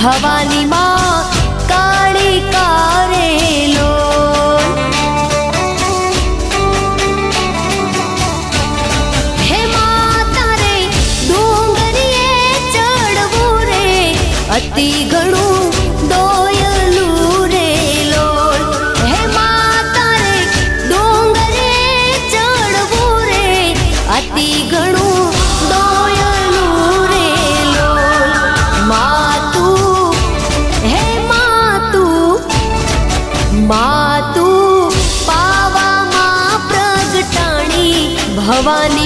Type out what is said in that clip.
ભવાની માં કાળી કારેલો હે માતા રે ડુંગરીએ ચડવું રે અતિ ઘણું દોયલું રે લોલ હે માતા રે ડુંગરે ચડવું રે અતિ ઘણું દોયલું રે લોલ માતું હે માતું પાવામાં પ્રગટાણી ભવાની